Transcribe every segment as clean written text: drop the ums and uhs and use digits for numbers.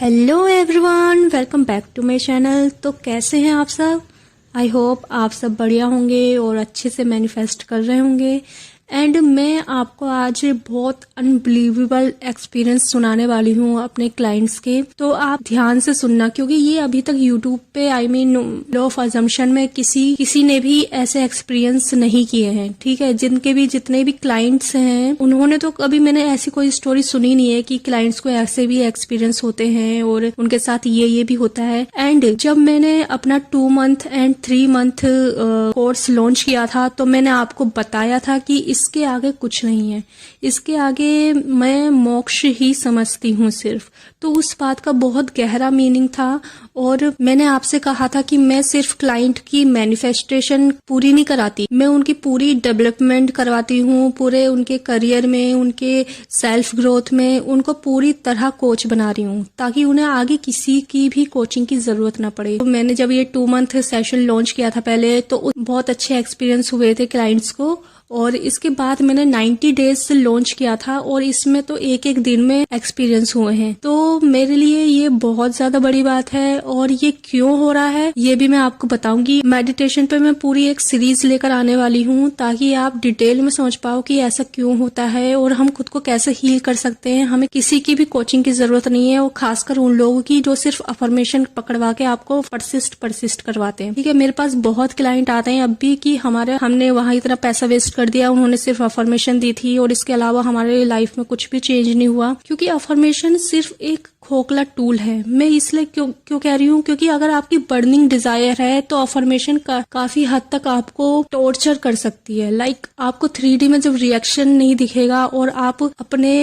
Hello everyone, welcome back to my channel. तो कैसे हैं आप सब? आई होप आप सब बढ़िया होंगे और अच्छे से मैनिफेस्ट कर रहे होंगे। एंड मैं आपको आज बहुत अनबिलीवेबल एक्सपीरियंस सुनाने वाली हूँ अपने क्लाइंट्स के। तो आप ध्यान से सुनना, क्योंकि ये अभी तक यूट्यूब पे लॉ ऑफ अजम्पशन में किसी ने भी ऐसे एक्सपीरियंस नहीं किए हैं। ठीक है, जितने भी क्लाइंट्स हैं उन्होंने तो कभी मैंने ऐसी कोई स्टोरी सुनी नहीं है कि क्लाइंट्स को ऐसे भी एक्सपीरियंस होते हैं और उनके साथ ये भी होता है। एंड जब मैंने अपना 2 month and 3 month course launch किया था तो मैंने आपको बताया था कि इसके आगे कुछ नहीं है, इसके आगे मैं मोक्ष ही समझती हूँ सिर्फ। तो उस बात का बहुत गहरा मीनिंग था और मैंने आपसे कहा था कि मैं सिर्फ क्लाइंट की मैनिफेस्टेशन पूरी नहीं कराती, मैं उनकी पूरी डेवलपमेंट करवाती हूँ, पूरे उनके करियर में, उनके सेल्फ ग्रोथ में उनको पूरी तरह कोच बना रही हूँ ताकि उन्हें आगे किसी की भी कोचिंग की जरूरत ना पड़े। तो मैंने जब ये 2 मंथ सेशन लॉन्च किया था पहले, तो बहुत अच्छे एक्सपीरियंस हुए थे क्लाइंट्स को। और इसके बाद मैंने 90 डेज से लॉन्च किया था और इसमें तो एक दिन में एक्सपीरियंस हुए हैं। तो मेरे लिए ये बहुत ज्यादा बड़ी बात है। और ये क्यों हो रहा है ये भी मैं आपको बताऊंगी। मेडिटेशन पे मैं पूरी एक सीरीज लेकर आने वाली हूँ ताकि आप डिटेल में समझ पाओ कि ऐसा क्यों होता है और हम खुद को कैसे हील कर सकते हैं। हमें किसी की भी कोचिंग की जरूरत नहीं है, और खासकर उन लोगों की जो सिर्फ अफर्मेशन पकड़वा के आपको परसिस्ट करवाते हैं। ठीक है, मेरे पास बहुत क्लाइंट आते हैं अब भी कि हमने वहां इतना पैसा वेस्ट कर दिया, उन्होंने सिर्फ अफर्मेशन दी थी और इसके अलावा हमारे लाइफ में कुछ भी चेंज नहीं हुआ। क्योंकि अफर्मेशन सिर्फ एक खोखला टूल है। मैं इसलिए क्यों कह रही हूँ, क्योंकि अगर आपकी बर्निंग डिजायर है तो अफर्मेशन काफी हद तक आपको टॉर्चर कर सकती है। लाइक आपको 3D में जब रिएक्शन नहीं दिखेगा और आप अपने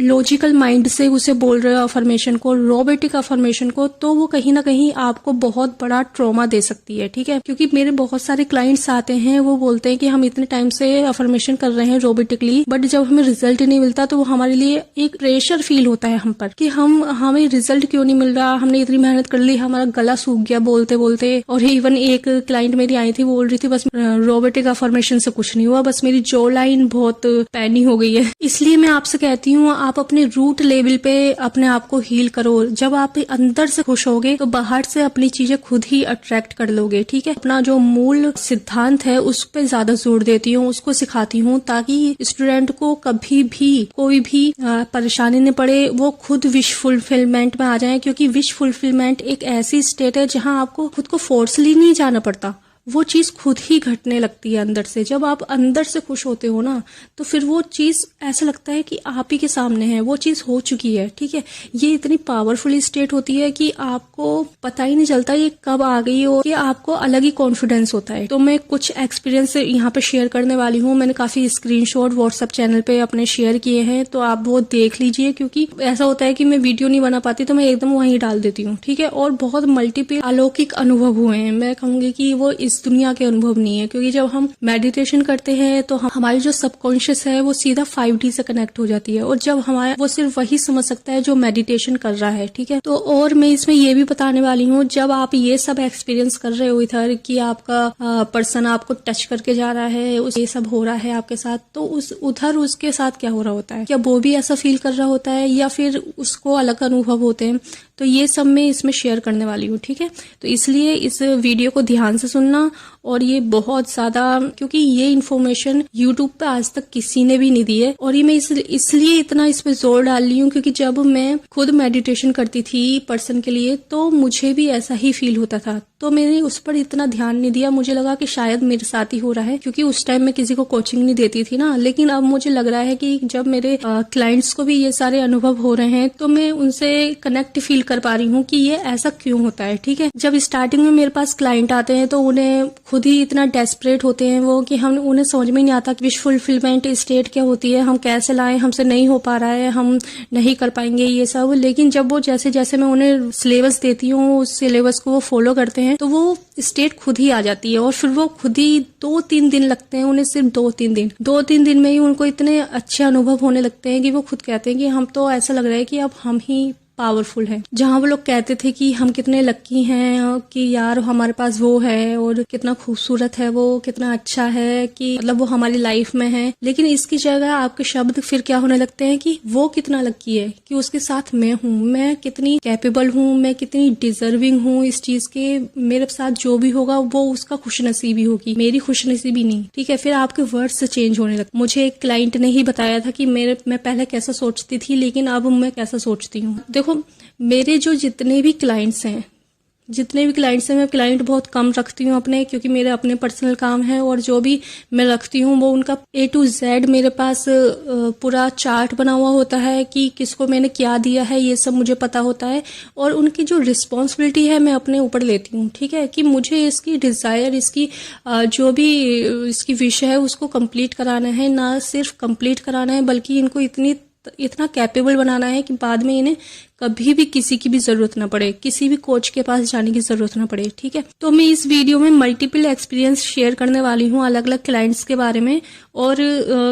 लॉजिकल माइंड से उसे बोल रहे हो अफर्मेशन को, रोबोटिक अफर्मेशन को, तो वो कहीं ना कहीं आपको बहुत बड़ा ट्रॉमा दे सकती है। ठीक है, क्योंकि मेरे बहुत सारे क्लाइंट्स आते हैं, वो बोलते हैं कि हम इतने टाइम से अफर्मेशन कर रहे हैं रोबोटिकली, बट जब हमें रिजल्ट नहीं मिलता तो वो हमारे लिए एक प्रेशर फील होता है हम पर कि हमें रिजल्ट क्यों नहीं मिल रहा, हमने इतनी मेहनत कर ली, हमारा गला सूख गया बोलते बोलते। और इवन एक क्लाइंट मेरी आई थी, वो बोल रही थी बस रोबोटिक अफर्मेशन से कुछ नहीं हुआ, बस मेरी जॉ लाइन बहुत पैनी हो गई है। इसलिए मैं आपसे कहती हूँ आप अपने रूट लेवल पे अपने आप को हील करो। जब आप अंदर से खुश होगे तो बाहर से अपनी चीजें खुद ही अट्रैक्ट कर लोगे। ठीक है, अपना जो मूल सिद्धांत है उस पर ज्यादा जोर देती हूँ, उसको सिखाती हूँ ताकि स्टूडेंट को कभी भी कोई भी परेशानी नहीं पड़े, वो खुद विश फुलफिलमेंट में आ जाए। क्योंकि विश फुलफिलमेंट एक ऐसी स्टेट है जहां आपको खुद को फोर्सली नहीं जाना पड़ता, वो चीज खुद ही घटने लगती है अंदर से। जब आप अंदर से खुश होते हो ना, तो फिर वो चीज ऐसा लगता है कि आप ही के सामने है, वो चीज हो चुकी है। ठीक है, ये इतनी पावरफुल स्टेट होती है कि आपको पता ही नहीं चलता ये कब आ गई हो, कि आपको अलग ही कॉन्फिडेंस होता है। तो मैं कुछ एक्सपीरियंस यहाँ पे शेयर करने वाली हूँ। मैंने काफी स्क्रीनशॉट व्हाट्सएप चैनल पे अपने शेयर किए हैं, तो आप वो देख लीजिए। क्योंकि ऐसा होता है कि मैं वीडियो नहीं बना पाती तो मैं एकदम वहीं डाल देती हूँ। ठीक है, और बहुत मल्टीपल अलौकिक अनुभव हुए हैं। मैं कहूंगी कि वो इस दुनिया के अनुभव नहीं है, क्योंकि जब हम मेडिटेशन करते हैं तो हमारी जो सबकॉन्शियस है वो सीधा 5D से कनेक्ट हो जाती है, और जब हमारा वो सिर्फ वही समझ सकता है जो मेडिटेशन कर रहा है। ठीक है, तो और मैं इसमें ये भी बताने वाली हूँ, जब आप ये सब एक्सपीरियंस कर रहे हो इधर कि आपका पर्सन आपको टच करके जा रहा है, ये सब हो रहा है आपके साथ, तो उधर उसके साथ क्या हो रहा होता है, क्या वो भी ऐसा फील कर रहा होता है या फिर उसको अलग अनुभव होते हैं। तो ये सब मैं इसमें शेयर करने वाली हूँ। ठीक है, तो इसलिए इस वीडियो को ध्यान से सुनना। और ये बहुत ज्यादा, क्योंकि ये इन्फॉर्मेशन यूट्यूब पे आज तक किसी ने भी नहीं दी है, और ये मैं इसलिए इतना इस पे जोर डाल रही हूँ क्योंकि जब मैं खुद मेडिटेशन करती थी पर्सन के लिए तो मुझे भी ऐसा ही फील होता था, तो मैंने उस पर इतना ध्यान नहीं दिया। मुझे लगा कि शायद मेरे साथ ही हो रहा है, क्योंकि उस टाइम मैं किसी को कोचिंग नहीं देती थी ना। लेकिन अब मुझे लग रहा है कि जब मेरे क्लाइंट्स को भी ये सारे अनुभव हो रहे हैं तो मैं उनसे कनेक्ट फील कर पा रही हूँ कि ये ऐसा क्यों होता है। ठीक है, जब स्टार्टिंग में मेरे पास क्लाइंट आते हैं तो उन्हें खुद ही इतना डेस्परेट होते हैं वो कि उन्हें समझ में नहीं आता कि विश फुलफिलमेंट स्टेट क्या होती है, हम कैसे लाएं, हमसे नहीं हो पा रहा है, हम नहीं कर पाएंगे ये सब। लेकिन जब वो जैसे जैसे मैं उन्हें सिलेबस देती हूँ, उस सिलेबस को वो फॉलो करते हैं तो वो स्टेट खुद ही आ जाती है। और फिर वो खुद ही 2-3 दिन लगते हैं उन्हें, सिर्फ 2-3 दिन में ही उनको इतने अच्छे अनुभव होने लगते हैं कि वो खुद कहते हैं कि हम तो ऐसा लग रहा है कि अब हम ही पावरफुल है। जहाँ वो लोग कहते थे कि हम कितने लक्की हैं कि यार हमारे पास वो है और कितना खूबसूरत है वो, कितना अच्छा है कि मतलब वो हमारी लाइफ में है, लेकिन इसकी जगह आपके शब्द फिर क्या होने लगते हैं कि वो कितना लक्की है कि उसके साथ मैं हूँ, मैं कितनी कैपेबल हूँ, मैं कितनी डिजर्विंग हूँ इस चीज के, मेरे साथ जो भी होगा वो उसका खुशनसीबी होगी, मेरी खुशनसीबी नहीं। ठीक है, फिर आपके वर्ड्स चेंज होने लगते। मुझे एक क्लाइंट ने ही बताया था कि मैं पहले कैसा सोचती थी लेकिन अब मैं कैसा सोचती हूँ। देखो, मेरे जो जितने भी क्लाइंट्स हैं मैं क्लाइंट बहुत कम रखती हूँ अपने, क्योंकि मेरे अपने पर्सनल काम है, और जो भी मैं रखती हूँ वो उनका A to Z मेरे पास पूरा चार्ट बना हुआ होता है कि किसको मैंने क्या दिया है, ये सब मुझे पता होता है, और उनकी जो रिस्पॉन्सिबिलिटी है मैं अपने ऊपर लेती हूँ। ठीक है, कि मुझे इसकी डिजायर, इसकी जो भी इसकी विश है उसको कंप्लीट कराना है, ना सिर्फ कंप्लीट कराना है बल्कि इनको इतना कैपेबल बनाना है कि बाद में इन्हें कभी भी किसी की भी जरूरत ना पड़े, किसी भी कोच के पास जाने की जरूरत ना पड़े। ठीक है, तो मैं इस वीडियो में मल्टीपल एक्सपीरियंस शेयर करने वाली हूँ अलग अलग क्लाइंट्स के बारे में, और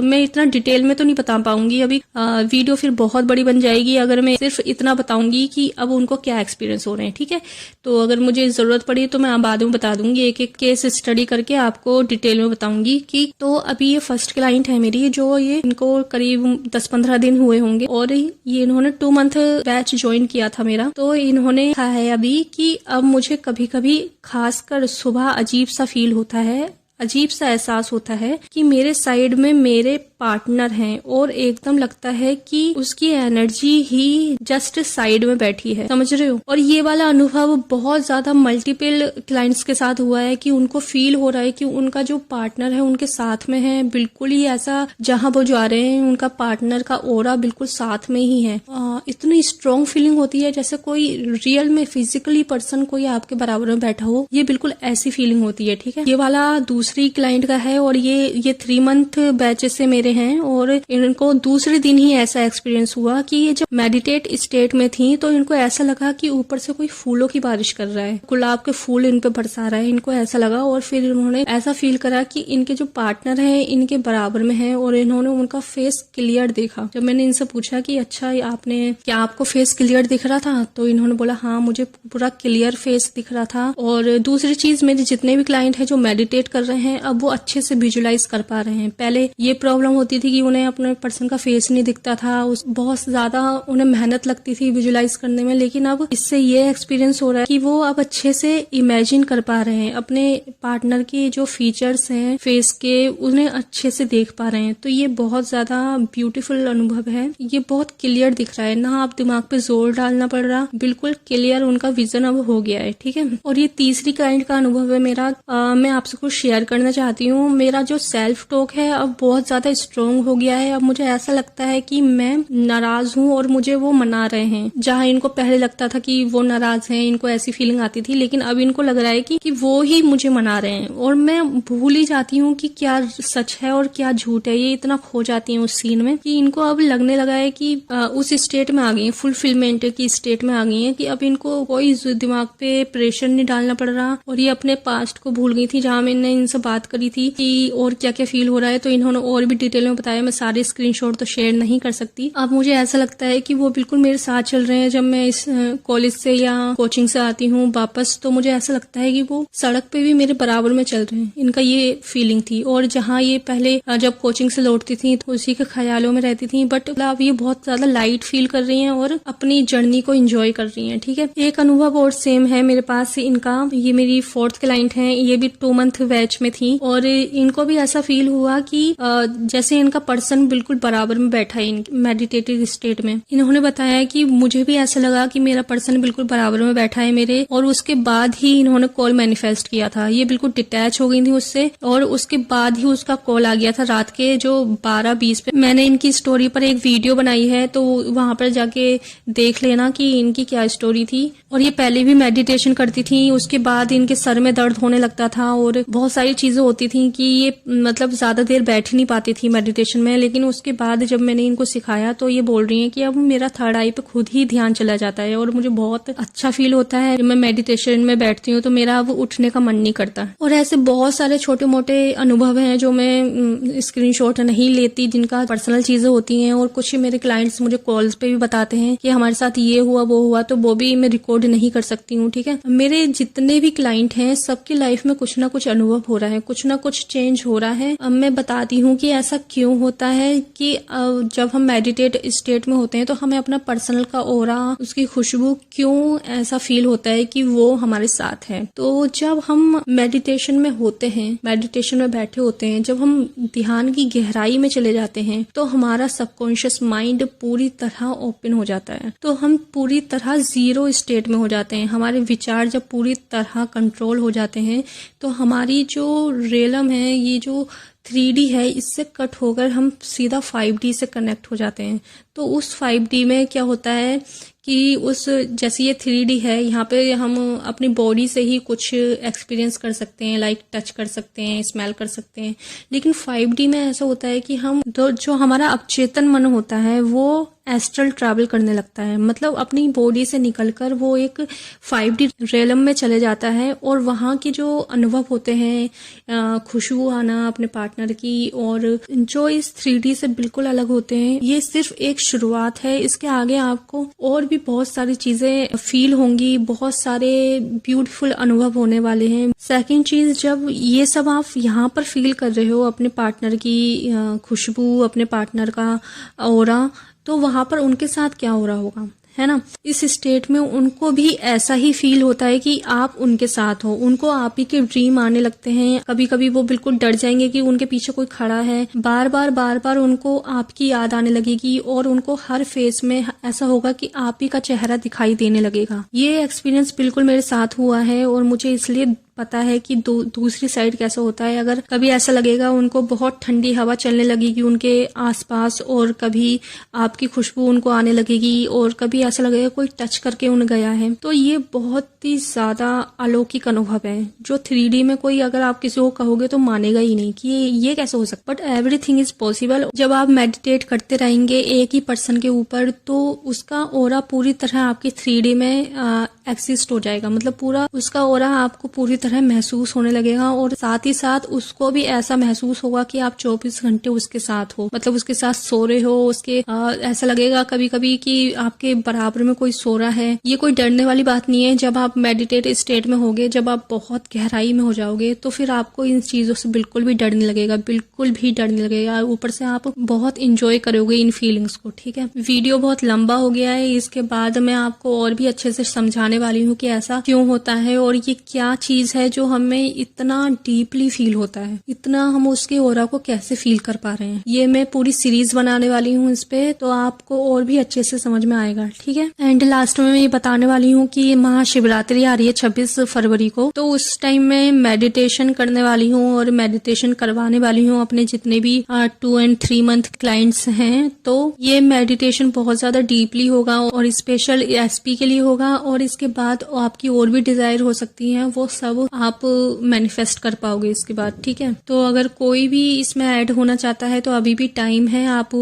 मैं इतना डिटेल में तो नहीं बता पाऊंगी अभी, वीडियो फिर बहुत बड़ी बन जाएगी अगर मैं सिर्फ इतना बताऊंगी कि अब उनको क्या एक्सपीरियंस हो रहे हैं। ठीक है, तो अगर मुझे जरूरत पड़ी तो मैं बाद में बता दूंगी, एक एक केस स्टडी करके आपको डिटेल में बताऊंगी कि। तो अभी ये फर्स्ट क्लाइंट है मेरी, जो ये इनको करीब 10-15 दिन हुए होंगे, और ये इन्होंने 2 मंथ बैच ज्वाइन किया था मेरा। तो इन्होंने कहा है अभी कि अब मुझे कभी कभी खासकर सुबह अजीब सा फील होता है, अजीब सा एहसास होता है कि मेरे साइड में मेरे पार्टनर हैं और एकदम लगता है कि उसकी एनर्जी ही जस्ट साइड में बैठी है, समझ रहे हो। और ये वाला अनुभव बहुत ज्यादा मल्टीपल क्लाइंट्स के साथ हुआ है कि उनको फील हो रहा है कि उनका जो पार्टनर है उनके साथ में है, बिल्कुल ही ऐसा जहां वो जा रहे हैं उनका पार्टनर का ऑरा बिल्कुल साथ में ही है। इतनी स्ट्रॉन्ग फीलिंग होती है जैसे कोई रियल में फिजिकली पर्सन कोई आपके बराबर में बैठा हो, ये बिल्कुल ऐसी फीलिंग होती है। ठीक है, ये वाला दूसरी क्लाइंट का है, और ये 3 मंथ बैच से मेरे हैं, और इनको दूसरे दिन ही ऐसा एक्सपीरियंस हुआ कि ये जब मेडिटेट स्टेट में थी तो इनको ऐसा लगा कि ऊपर से कोई फूलों की बारिश कर रहा है, गुलाब के फूल इन पे बरसा रहा है, इनको ऐसा लगा। और फिर इन्होंने ऐसा फील करा कि इनके जो पार्टनर है इनके बराबर में है, और इन्होंने उनका फेस क्लियर देखा। जब मैंने इनसे पूछा कि अच्छा क्या आपको फेस क्लियर दिख रहा था, तो इन्होंने बोला हाँ मुझे पूरा क्लियर फेस दिख रहा था। और दूसरी चीज, मेरे जितने भी क्लाइंट है जो मेडिटेट कर रहे हैं अब वो अच्छे से विजुलाइज कर पा रहे हैं। पहले ये प्रॉब्लम होती थी कि उन्हें अपने पर्सन का फेस नहीं दिखता था, बहुत ज्यादा उन्हें मेहनत लगती थी विजुलाइज करने में, लेकिन अब इससे ये एक्सपीरियंस हो रहा है कि वो अब अच्छे से इमेजिन कर पा रहे हैं अपने पार्टनर के जो फीचर्स हैं फेस के, उन्हें अच्छे से देख पा रहे हैं। तो ये बहुत ज्यादा ब्यूटीफुल अनुभव है, ये बहुत क्लियर दिख रहा है, ना आप दिमाग पे जोर डालना पड़ रहा, बिल्कुल क्लियर उनका विजन अब हो गया है। ठीक है, और ये तीसरी क्लाइंट का अनुभव है मेरा, मैं आपसे कुछ शेयर करना चाहती हूँ। मेरा जो सेल्फ टॉक है अब बहुत ज्यादा स्ट्रॉन्ग हो गया है। अब मुझे ऐसा लगता है कि मैं नाराज हूँ और मुझे वो मना रहे हैं, जहाँ इनको पहले लगता था कि वो नाराज हैं, इनको ऐसी फीलिंग आती थी, लेकिन अब इनको लग रहा है कि वो ही मुझे मना रहे हैं, और मैं भूल ही जाती हूँ कि क्या सच है और क्या झूठ है। ये इतना खो जाती है उस सीन में कि इनको अब लगने लगा है कि उस स्टेट में आ गई है, फुलफिलमेंट की स्टेट में आ गई है, कि अब इनको कोई दिमाग पे प्रेशर नहीं डालना पड़ रहा, और ये अपने पास्ट को भूल गई थी जहाँ मैंने इनसे बात करी थी कि और क्या क्या फील हो रहा है। तो इन्होंने और भी डिटेल में बताया, मैं सारे स्क्रीनशॉट तो शेयर नहीं कर सकती। अब मुझे ऐसा लगता है कि वो बिल्कुल मेरे साथ चल रहे हैं। जब मैं इस कॉलेज से या कोचिंग से आती हूँ वापस, तो मुझे ऐसा लगता है कि वो सड़क पे भी मेरे बराबर में चल रहे हैं, इनका ये फीलिंग थी। और जहाँ ये पहले जब कोचिंग से लौटती थी तो उसी के ख्यालों में रहती थी, बट अब ये बहुत ज्यादा लाइट फील कर रही हैं और अपनी जर्नी को एंजॉय कर रही हैं। ठीक है, एक अनुभव और सेम है मेरे पास इनका, ये मेरी 4th क्लाइंट है, ये भी 2 मंथ बैच में थी, और इनको भी ऐसा फील हुआ कि जैसे इनका पर्सन बिल्कुल बराबर में बैठा है मेडिटेटिव स्टेट में। इन्होंने बताया कि मुझे भी ऐसा लगा कि मेरा पर्सन बिल्कुल बराबर में बैठा है मेरे, और उसके बाद ही इन्होंने कॉल मैनिफेस्ट किया था। ये बिल्कुल डिटैच हो गई थी उससे, और उसके बाद ही उसका कॉल आ गया था रात के जो 12:20 पे। मैंने इनकी स्टोरी पर एक वीडियो बनाई है, तो वहां पर जाके देख लेना कि इनकी क्या स्टोरी थी। और ये पहले भी मेडिटेशन करती थी, उसके बाद इनके सर में दर्द होने लगता था और बहुत सारी चीजें होती थी कि ये मतलब ज्यादा देर बैठ नहीं पाती थी मेडिटेशन में, लेकिन उसके बाद जब मैंने इनको सिखाया तो ये बोल रही हैं कि अब मेरा थर्ड आई पे खुद ही ध्यान चला जाता है और मुझे बहुत अच्छा फील होता है। जब मैं मेडिटेशन में बैठती हूँ तो मेरा अब उठने का मन नहीं करता। और ऐसे बहुत सारे छोटे मोटे अनुभव हैं जो मैं स्क्रीनशॉट नहीं लेती, जिनका पर्सनल चीजें होती हैं, और कुछ मेरे क्लाइंट्स मुझे कॉल्स पे भी बताते हैं कि हमारे साथ ये हुआ वो हुआ, तो वो भी मैं रिकॉर्ड नहीं कर सकती हूँ। ठीक है, मेरे जितने भी क्लाइंट हैं सबकी लाइफ में कुछ ना कुछ अनुभव हो रहा है, कुछ ना कुछ चेंज हो रहा है। अब मैं बताती हूँ कि ऐसा क्यों होता है कि जब हम मेडिटेट स्टेट में होते हैं तो हमें अपना पर्सनल का ऑरा, उसकी खुशबू क्यों ऐसा फील होता है कि वो हमारे साथ है। तो जब हम मेडिटेशन में होते हैं, मेडिटेशन में बैठे होते हैं, जब हम ध्यान की गहराई में चले जाते हैं तो हमारा सबकॉन्शियस माइंड पूरी तरह ओपन हो जाता है। तो हम पूरी तरह जीरो स्टेट में हो जाते हैं। हमारे विचार जब पूरी तरह कंट्रोल हो जाते हैं तो हमारी जो रियलम है, ये जो 3D है, इससे कट होकर हम सीधा 5D से कनेक्ट हो जाते हैं। तो उस 5D में क्या होता है कि उस जैसे ये 3D है, यहाँ पे हम अपनी बॉडी से ही कुछ एक्सपीरियंस कर सकते हैं, लाइक टच कर सकते हैं, स्मेल कर सकते हैं। लेकिन 5D में ऐसा होता है कि हम जो हमारा अवचेतन मन होता है वो एस्ट्रल ट्रैवल करने लगता है, मतलब अपनी बॉडी से निकलकर वो एक 5D रियलम में चले जाता है। और वहाँ के जो अनुभव होते हैं, खुशबू आना अपने पार्टनर की, और जो इस 3D से बिल्कुल अलग होते हैं, ये सिर्फ एक शुरुआत है। इसके आगे आपको और भी बहुत सारी चीजें फील होंगी, बहुत सारे ब्यूटीफुल अनुभव होने वाले हैं। सेकंड चीज, जब ये सब आप यहाँ पर फील कर रहे हो, अपने पार्टनर की खुशबू, अपने पार्टनर का ऑरा, तो वहां पर उनके साथ क्या हो रहा होगा, है ना। इस स्टेट में उनको भी ऐसा ही फील होता है कि आप उनके साथ हो। उनको आप ही के ड्रीम आने लगते हैं। कभी कभी वो बिल्कुल डर जाएंगे कि उनके पीछे कोई खड़ा है। बार बार उनको आपकी याद आने लगेगी और उनको हर फेस में ऐसा होगा कि आप ही का चेहरा दिखाई देने लगेगा। ये एक्सपीरियंस बिल्कुल मेरे साथ हुआ है और मुझे इसलिए पता है कि दूसरी साइड कैसा होता है। अगर कभी ऐसा लगेगा उनको बहुत ठंडी हवा चलने लगेगी उनके आसपास, और कभी आपकी खुशबू उनको आने लगेगी, और कभी ऐसा लगेगा कोई टच करके उन्हें गया है। तो ये बहुत ही ज्यादा अलौकिक अनुभव है जो 3D में कोई अगर आप किसी को कहोगे तो मानेगा ही नहीं कि ये कैसे हो सकता। But everything is possible. जब आप मेडिटेट करते रहेंगे एक ही पर्सन के ऊपर तो उसका ऑरा पूरी तरह आपकी 3D में एक्सिस्ट हो जाएगा, मतलब पूरा उसका ऑरा आपको पूरी तरह महसूस होने लगेगा। और साथ ही साथ उसको भी ऐसा महसूस होगा कि आप 24 घंटे उसके साथ हो, मतलब उसके साथ सो रहे हो। उसके ऐसा लगेगा कभी कभी कि आपके बराबर में कोई सो रहा है। ये कोई डरने वाली बात नहीं है। जब आप मेडिटेट स्टेट में होगे, जब आप बहुत गहराई में हो जाओगे तो फिर आपको इन चीजों से बिल्कुल भी डर नहीं लगेगा, बिल्कुल भी डर नहीं लगेगा। ऊपर से आप बहुत इंजॉय करोगे इन फीलिंग्स को। ठीक है, वीडियो बहुत लंबा हो गया है, इसके बाद मैं आपको और भी अच्छे से समझाने वाली हूँ कि ऐसा क्यों होता है और ये क्या चीज है जो हमें इतना डीपली फील होता है, इतना हम उसके ऑरा को कैसे फील कर पा रहे हैं। ये मैं पूरी सीरीज बनाने वाली हूँ इस पे, तो आपको और भी अच्छे से समझ में आएगा। ठीक है, एंड लास्ट में मैं ये बताने वाली हूँ कि महाशिवरात्रि आ रही है 26 फरवरी को, तो उस टाइम में मेडिटेशन करने वाली हूँ और मेडिटेशन करवाने वाली हूँ अपने जितने भी 2 and 3 मंथ क्लाइंट्स हैं। तो ये मेडिटेशन बहुत ज्यादा डीपली होगा और स्पेशल एसपी के लिए होगा, और इसके बाद आपकी और भी डिजायर हो सकती है, वो सब आप मैनिफेस्ट कर पाओगे इसके बाद। ठीक है, तो अगर कोई भी इसमें ऐड होना चाहता है तो अभी भी टाइम है, आप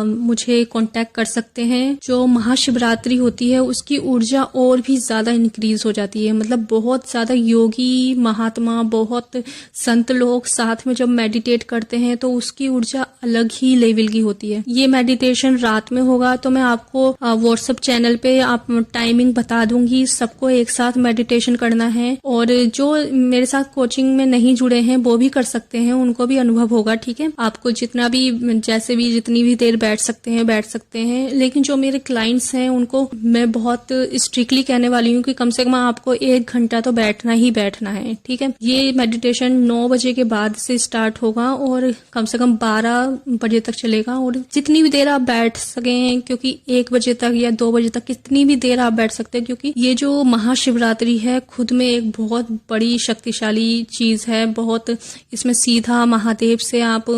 मुझे कांटेक्ट कर सकते हैं। जो महाशिवरात्रि होती है उसकी ऊर्जा और भी ज्यादा इंक्रीज हो जाती है, मतलब बहुत ज्यादा योगी महात्मा, बहुत संत लोग साथ में जब मेडिटेट करते हैं तो उसकी ऊर्जा अलग ही लेवल की होती है। ये मेडिटेशन रात में होगा, तो मैं आपको व्हाट्सएप चैनल पे आप टाइमिंग बता दूंगी। सबको एक साथ मेडिटेशन करना है, और जो मेरे साथ कोचिंग में नहीं जुड़े हैं वो भी कर सकते हैं, उनको भी अनुभव होगा। ठीक है, आपको जितना भी जैसे भी जितनी भी देर बैठ सकते हैं। लेकिन जो मेरे क्लाइंट्स हैं उनको मैं बहुत स्ट्रिक्टली कहने वाली हूँ कि कम से कम आपको 1 घंटा तो बैठना ही बैठना है। ठीक है, ये मेडिटेशन 9 बजे के बाद से स्टार्ट होगा और कम से कम 12 बजे तक चलेगा, और जितनी भी देर आप बैठ सकें, क्योंकि 1 बजे तक या 2 बजे तक कितनी भी देर आप बैठ सकते हैं, क्योंकि ये जो महाशिवरात्रि है खुद में एक बहुत बड़ी शक्तिशाली चीज है। बहुत इसमें सीधा महादेव से आप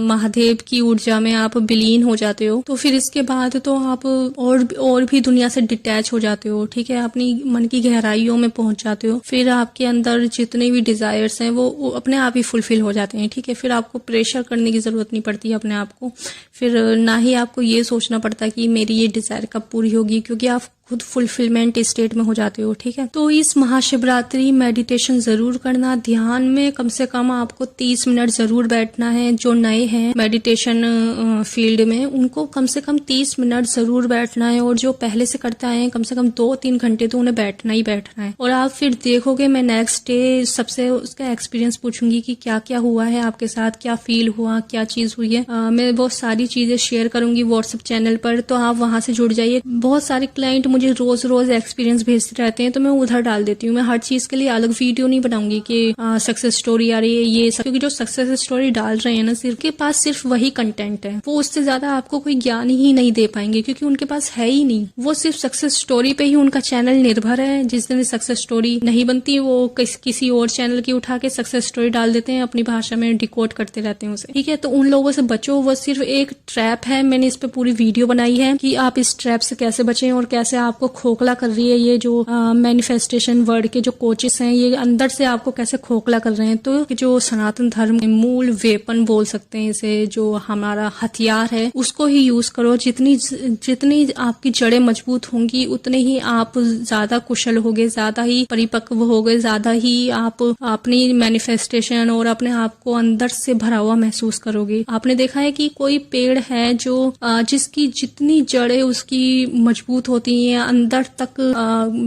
महादेव की ऊर्जा में आप विलीन हो जाते हो। तो फिर इसके बाद तो आप और भी दुनिया से डिटैच हो जाते हो, ठीक है, अपनी मन की गहराइयों में पहुंच जाते हो। फिर आपके अंदर जितने भी डिजायर्स हैं वो अपने आप ही फुलफिल हो जाते हैं, ठीक है। फिर आपको प्रेशर करने की जरूरत नहीं पड़ती है अपने आप को। फिर ना ही आपको ये सोचना पड़ता कि मेरी ये डिजायर कब पूरी होगी, क्योंकि आप खुद फुलफिलमेंट स्टेट में हो जाते हो, ठीक है। तो इस महाशिवरात्रि मेडिटेशन जरूर करना। ध्यान में कम से कम आपको 30 मिनट जरूर बैठना है। जो नए हैं मेडिटेशन फील्ड में उनको कम से कम 30 मिनट जरूर बैठना है, और जो पहले से करते आए हैं कम से कम 2-3 घंटे तो उन्हें बैठना ही बैठना है। और आप फिर देखोगे, मैं नेक्स्ट डे सबसे उसका एक्सपीरियंस पूछूंगी कि क्या क्या हुआ है आपके साथ, क्या फील हुआ, क्या चीज हुई है। मैं वो सारी चीजें शेयर करूंगी व्हाट्सएप चैनल पर, तो आप वहां से जुड़ जाइए। बहुत सारे क्लाइंट मुझे रोज एक्सपीरियंस भेजते रहते हैं, तो मैं उधर डाल देती हूँ। मैं हर चीज के लिए अलग वीडियो नहीं बनाऊंगी कि सक्सेस स्टोरी आ रही है ये सब, क्योंकि जो सक्सेस स्टोरी डाल रहे हैं ना, सिर्फ के पास सिर्फ वही कंटेंट है। वो उससे ज्यादा आपको कोई ज्ञान ही नहीं दे पाएंगे, क्योंकि उनके पास है ही नहीं। वो सिर्फ सक्सेस स्टोरी पे ही उनका चैनल निर्भर है। जिस दिन सक्सेस स्टोरी नहीं बनती वो किसी और चैनल की उठा के सक्सेस स्टोरी डाल देते हैं, अपनी भाषा में डिकोड करते रहते हैं उसे, ठीक है। तो उन लोगों से बचो, वो सिर्फ एक ट्रैप है। मैंने इस पे पूरी वीडियो बनाई है कि आप इस ट्रैप से कैसे बचें और कैसे आपको खोखला कर रही है ये जो मैनिफेस्टेशन वर्ड के जो कोचेस हैं, ये अंदर से आपको कैसे खोखला कर रहे हैं। तो जो सनातन धर्म मूल वेपन बोल सकते हैं इसे, जो हमारा हथियार है, उसको ही यूज करो। जितनी आपकी जड़ें मजबूत होंगी उतने ही आप ज्यादा कुशल होगे, ज्यादा ही परिपक्व होगे, ज्यादा ही आप अपनी मैनिफेस्टेशन और अपने आप को अंदर से भरा हुआ महसूस करोगे। आपने देखा है कि कोई पेड़ है जो जिसकी जितनी जड़ें उसकी मजबूत होती हैं, अंदर तक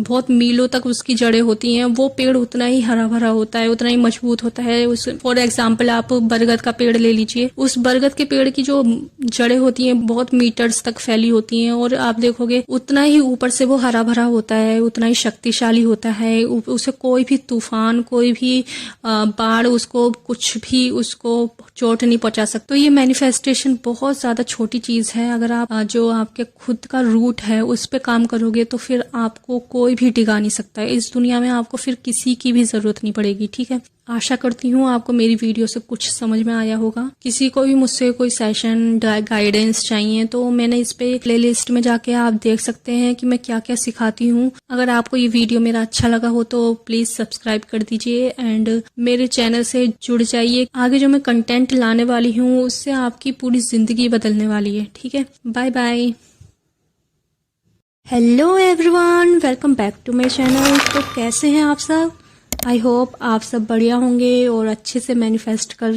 बहुत मीलों तक उसकी जड़ें होती हैं, वो पेड़ उतना ही हरा भरा होता है, उतना ही मजबूत होता है। उस फॉर एग्जाम्पल आप बरगद का पेड़ ले लीजिए। उस बरगद के पेड़ की जो जड़ें होती हैं बहुत मीटर्स तक फैली होती हैं, और आप देखोगे उतना ही ऊपर से वो हरा भरा होता है, उतना ही शक्तिशाली होता है। उसे कोई भी तूफान, कोई भी बाढ़, उसको कुछ भी उसको चोट नहीं पहुंचा सकता। तो ये मैनिफेस्टेशन बहुत ज्यादा छोटी चीज है। अगर आप जो आपके खुद का रूट है उस पे काम करोगे तो फिर आपको कोई भी डिगा नहीं सकता है। इस दुनिया में आपको फिर किसी की भी जरूरत नहीं पड़ेगी, ठीक है। आशा करती हूँ आपको मेरी वीडियो से कुछ समझ में आया होगा। किसी को भी मुझसे कोई सेशन गाइडेंस चाहिए तो मैंने इस पे प्लेलिस्ट में जाके आप देख सकते हैं कि मैं क्या क्या सिखाती हूँ। अगर आपको ये वीडियो मेरा अच्छा लगा हो तो प्लीज सब्सक्राइब कर दीजिए एंड मेरे चैनल से जुड़ जाइए। आगे जो मैं कंटेंट लाने वाली हूँ उससे आपकी पूरी जिंदगी बदलने वाली है, ठीक है। Bye bye. Hello everyone, welcome back to my channel. तो कैसे हैं आप सब? आई होप आप सब बढ़िया होंगे और अच्छे से मैनिफेस्ट कर रहे हैं।